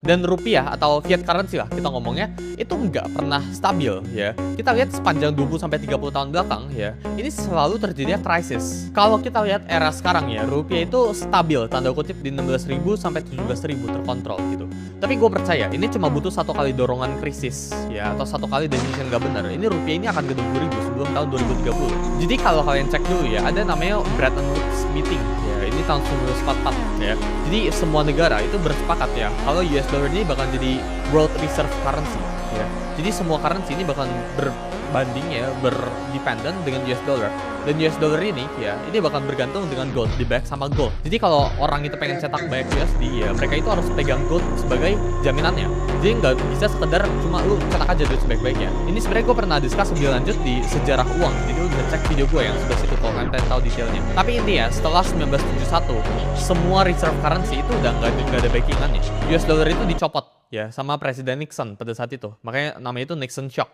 Dan rupiah atau fiat currency lah kita ngomongnya, itu nggak pernah stabil ya. Kita lihat sepanjang 20 sampai 30 tahun belakang ya, ini selalu terjadinya krisis. Kalau kita lihat era sekarang ya, rupiah itu stabil tanda kutip di 16.000 sampai 17.000 terkontrol gitu. Tapi gue percaya ini cuma butuh satu kali dorongan krisis ya, atau satu kali decision nggak benar. Ini rupiah ini akan ke 20.000 sebelum tahun 2030. Jadi kalau kalian cek dulu ya, ada namanya Bretton Woods meeting ya, ini tahun 1944 ya. Jadi semua negara itu bersepakat ya kalau US dollar ini bakal jadi world reserve currency ya. Jadi semua currency ini bakal berbanding ya, berdependent dengan US dollar. Dan US dollar ini ya, ini bakal bergantung dengan gold, di back sama gold. Jadi kalau orang itu pengen cetak banyak USD ya, mereka itu harus pegang gold sebagai jaminannya. Jadi nggak bisa sekedar cuma lu cetak aja duit sebaik-baiknya. Ini sebenarnya gue pernah discuss lebih lanjut di sejarah uang. Jadi lu bisa cek video gue yang sebelah situ kalau kalian pengen tahu detailnya. Tapi intinya setelah 1971, semua reserve currency itu udah nggak ada backingannya. US dollar itu dicopot ya sama Presiden Nixon pada saat itu. Makanya namanya itu Nixon Shock.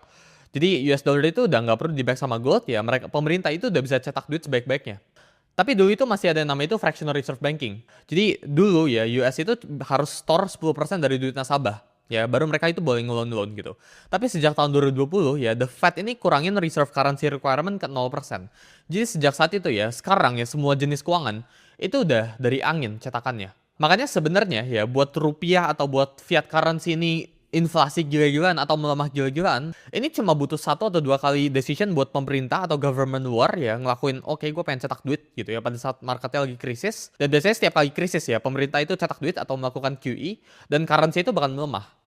Jadi US dollar itu udah nggak perlu di-back sama gold ya, pemerintah itu udah bisa cetak duit sebaik-baiknya. Tapi dulu itu masih ada yang namanya itu fractional reserve banking. Jadi dulu ya US itu harus store 10% dari duit nasabah. Ya, baru mereka itu boleh nge-loan gitu. Tapi sejak tahun 2020 ya, the Fed ini kurangin reserve currency requirement ke 0%. Jadi sejak saat itu ya, sekarang ya semua jenis keuangan itu udah dari angin cetakannya. Makanya sebenarnya ya buat rupiah atau buat fiat currency ini inflasi gila-gilaan atau melemah gila-gilaan, ini cuma butuh satu atau dua kali decision buat pemerintah atau government luar ya ngelakuin oke gue pengen cetak duit gitu ya pada saat marketnya lagi krisis. Dan biasanya setiap kali krisis ya pemerintah itu cetak duit atau melakukan QE dan currency itu bakal melemah.